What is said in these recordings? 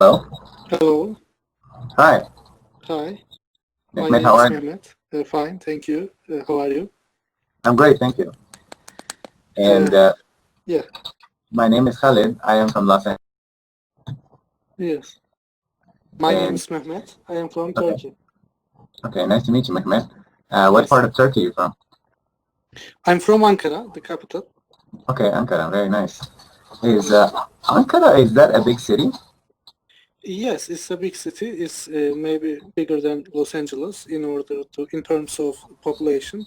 Hello. Hello. Hi. Hi. My Mehmet, name how is are you? Mehmet. Fine, thank you. How are you? I'm great, thank you. Uh, And yeah, my name is Khalid. I am from Los Angeles. yes. My name And is Mehmet. I am from okay, Turkey. okay, nice to meet you, Mehmet. What Nice. part of Turkey are you from? I'm from Ankara, the capital. Okay, Ankara. Very nice. Is Ankara, is that a big city? Yes, it's a big city. It's maybe bigger than Los Angeles in terms of population.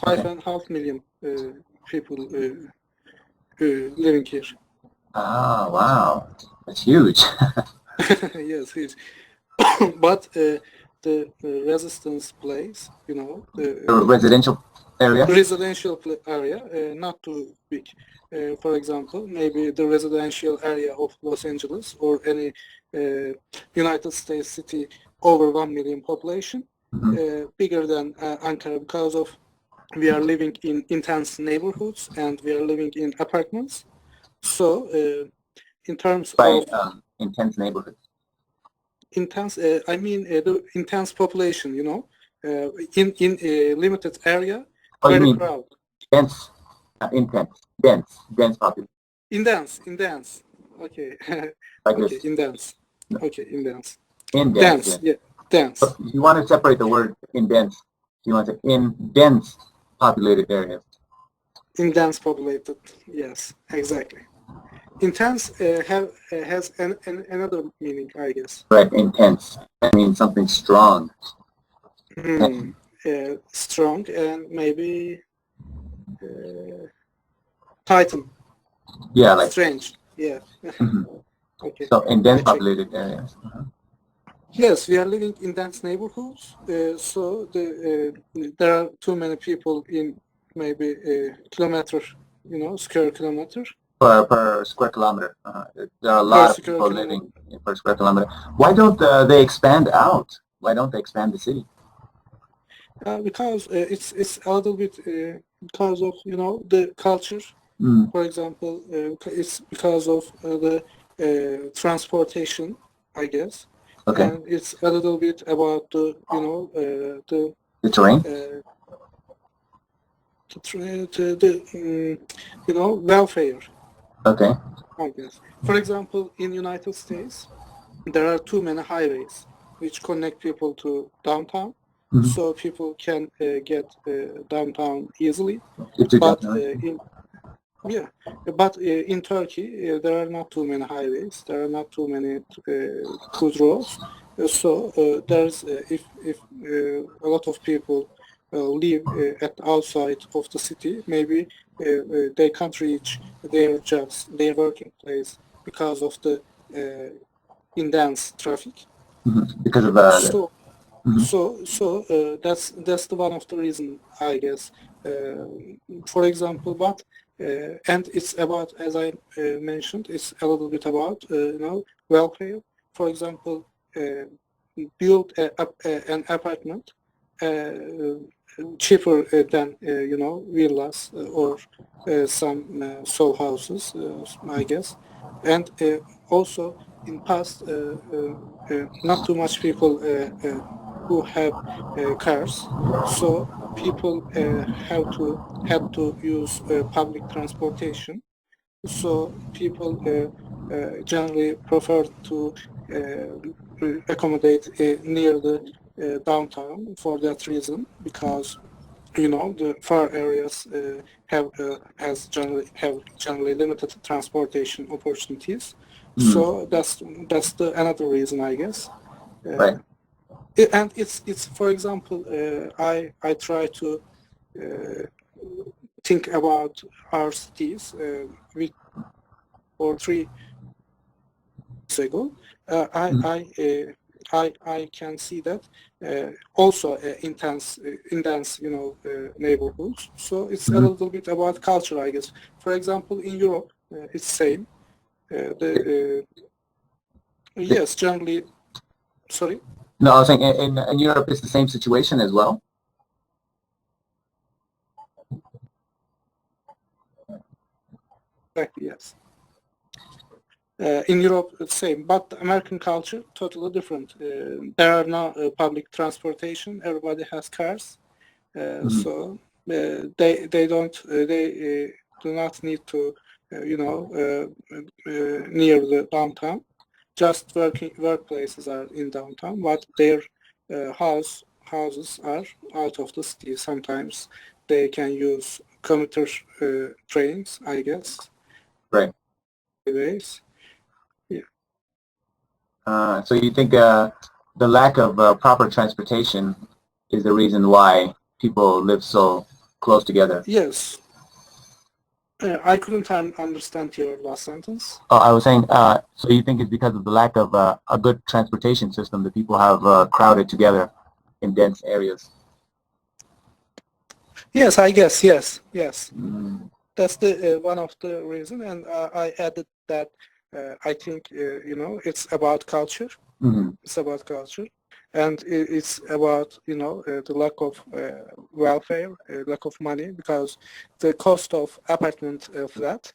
Five Okay. and a half million people living here. Ah, wow. That's huge. Yes, huge. But the resistance place, A the residential area? residential area, not too big. For example, maybe the residential area of Los Angeles or any United States city over 1 million population, Mhm. bigger than Ankara because of we are living in intense neighborhoods and we are living in apartments. So in terms By of intense neighborhoods. intense, I mean the intense population, in a limited area, Oh, you very mean crowded. dense, dense population, In dance. Okay. like Okay, this. in dance. Okay, in dance. In dense, Dance, yes. yeah, dance. So you want to separate the word in dense. You want to in dense populated areas. In dance populated. Yes, exactly. Intense has another meaning, I guess. Right, intense. That means something strong. Hmm. Strong and maybe uh, titan. Yeah, like Strange. Yeah. mhm. Okay, So in dense I check. populated areas. Yes, we are living in dense neighborhoods, so there are too many people in maybe a kilometer, square kilometer Per square kilometer. There are a per lot of square people kilometer. living per square kilometer. Why don't they expand out? Why don't they expand the city? Because it's a little bit because of the culture. Mm, For example, it's because of the transportation, I guess, okay. and it's a little bit about the The terrain? uh, welfare, Okay. I guess. For example, in United States, there are too many highways which connect people to downtown, Mm-hmm. so people can get downtown easily. If to But downtown. yeah, but in Turkey, there are not too many highways. There are not too many good roads. So there's if a lot of people live at the outside of the city, maybe they can't reach their jobs, their working place because of the intense traffic. Mm-hmm. Because of So mhm. that's the one of the reason, I guess. For example, but and it's about, as I mentioned, it's a little bit about welfare. For example, build an apartment cheaper than villas or some soul houses, I guess, and also in past not too much people who have cars, so people have to use public transportation. So people generally prefer to accommodate near the downtown for that reason, because the far areas have generally limited transportation opportunities. Mm-hmm. So that's the another reason, I guess. Right. And it's for example, I try to uh, think about our cities with or 3 years ago. uh, I Mm-hmm. I uh, I can see that also intense neighborhoods. So it's a Mm-hmm. little bit about culture, I guess. For example, in Europe, it's same. The yes, generally. Sorry. No, I was saying in Europe it's the same situation as well. Exactly, yes. In Europe, it's same, but the American culture totally different. There are no public transportation. Everybody has cars, so they do not need to near the downtown. Just workplaces are in downtown, but their houses are out of the city. Sometimes they can use commuter trains, I guess. Right. Anyways. So you think the lack of proper transportation is the reason why people live so close together? Yes. I couldn't understand your last sentence. Oh, I was saying, so you think it's because of the lack of a good transportation system that people have crowded together in dense areas? Yes, I guess, yes. That's the one of the reason, and I added that I think it's about culture. It's about culture, and it's about the lack of welfare, lack of money, because the cost of apartment flat,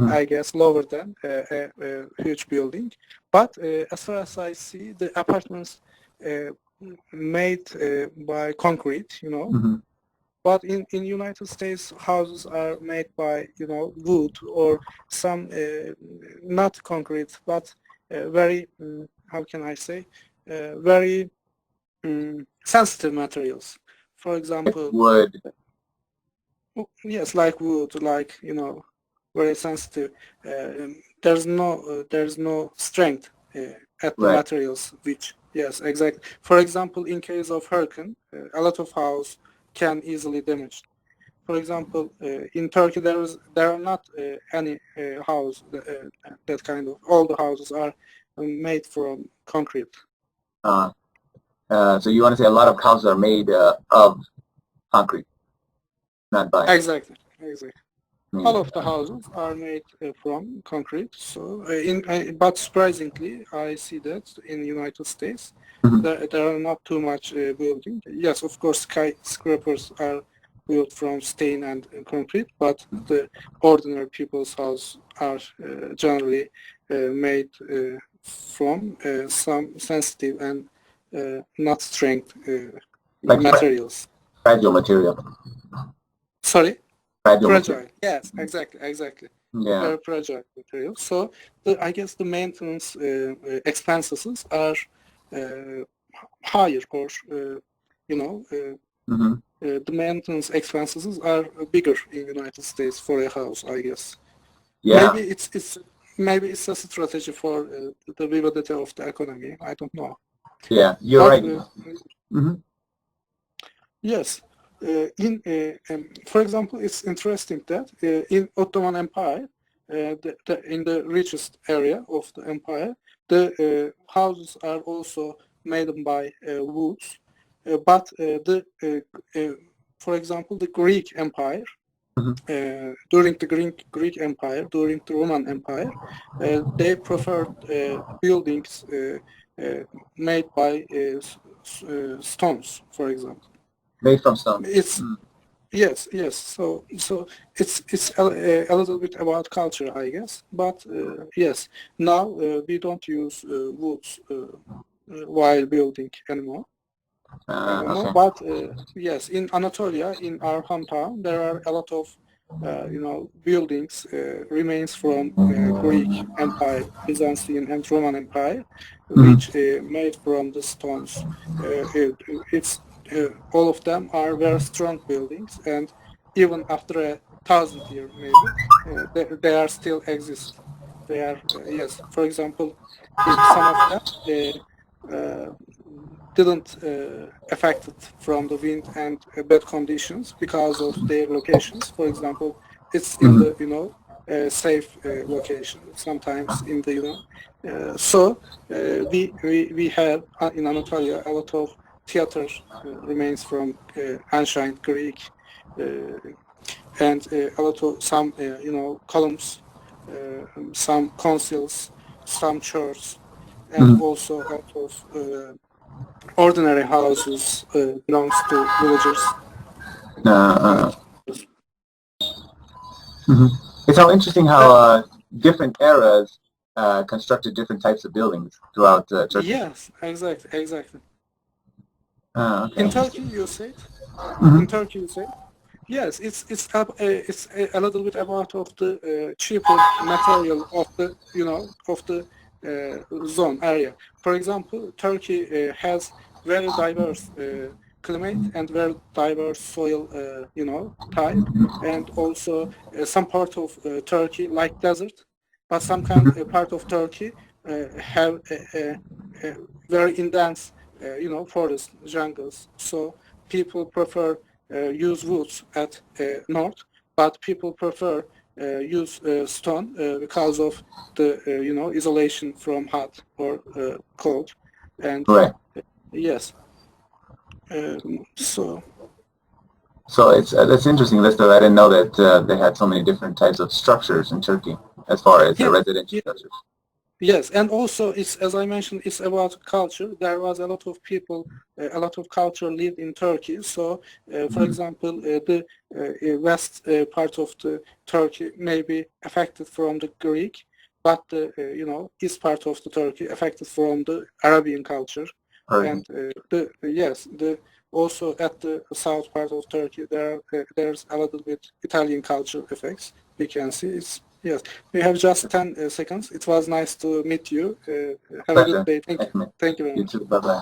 I guess, lower than a huge building. But as far as I see, the apartments made by concrete, but in United States, houses are made by wood or some not concrete, but very how can I say, very sensitive materials. For example, wood. Yes, like wood, like very sensitive. There's no strength at the materials. Which yes, exactly. For example, in case of hurricane, a lot of house can easily damaged. For example, in Turkey, there are not any house that kind of. All the houses are made from concrete. So you want to say a lot of houses are made of concrete, not by. Exactly. All of the houses are made from concrete. So, but surprisingly, I see that in the United States, there are not too much building. Yes, of course, skyscrapers are built from stone and concrete, but the ordinary people's house are generally made from some sensitive and not strength like materials. Fragile material. Sorry? Fragile. Yes, exactly. Yeah. Very fragile material. So I guess the maintenance expenses are higher, or the maintenance expenses are bigger in United States for a house, I guess. Yeah. Maybe it's a strategy for the viability of the economy. I don't know. Yeah, you're right. Yes. For example, it's interesting that in Ottoman Empire, in the richest area of the empire, the houses are also made by woods. But for example, the Greek Empire, during the Greek Empire, during the Roman Empire, they preferred buildings made by stones, for example. Made from stone. Yes. So it's a little bit about culture, I guess. But yes, now we don't use woods while building anymore. Okay. But yes, in Anatolia, in our hometown, there are a lot of buildings remains from Greek Empire, Byzantine and Roman Empire, which made from the stones. It's all of them are very strong buildings, and even after 1,000 years, maybe they are still exist. They are yes. For example, some of them didn't affected from the wind and bad conditions because of their locations. For example, it's in the safe location. Sometimes in the so we have in Anatolia a lot of theater remains from ancient Greek and a lot of some columns, some councils, some churches, and also a lot of ordinary houses belongs to villagers. It's so interesting how different eras constructed different types of buildings throughout Turkey. Yes, exactly. Okay. In Turkey, you said. Mhm. In Turkey, you said. Yes, it's a little bit about of the cheaper material of the of the zone area. For example, Turkey has very diverse climate and very diverse soil type, and also some part of Turkey like desert, but some kind part of Turkey have a very intense forest jungles. So people prefer use woods at north, but people prefer use stone because of the isolation from hot or cold. And Right. yes, so So it's that's interesting, Lister. I didn't know that they had so many different types of structures in Turkey as far as yeah, residential yeah, structures. yes, and also it's, as I mentioned, it's about culture. There was a lot of people, a lot of culture lived in Turkey. So, for Mhm. example, the west part of the Turkey may be affected from the Greek, but the east part of the Turkey affected from the Arabian culture, Persian. and the yes, the also at the south part of Turkey there's a little bit Italian culture effects. We can see it's yes. We have just 10 seconds. It was nice to meet you. Have a good Pleasure. day. Thank you. Thanks, man. Thank you very You much. too. Bye bye.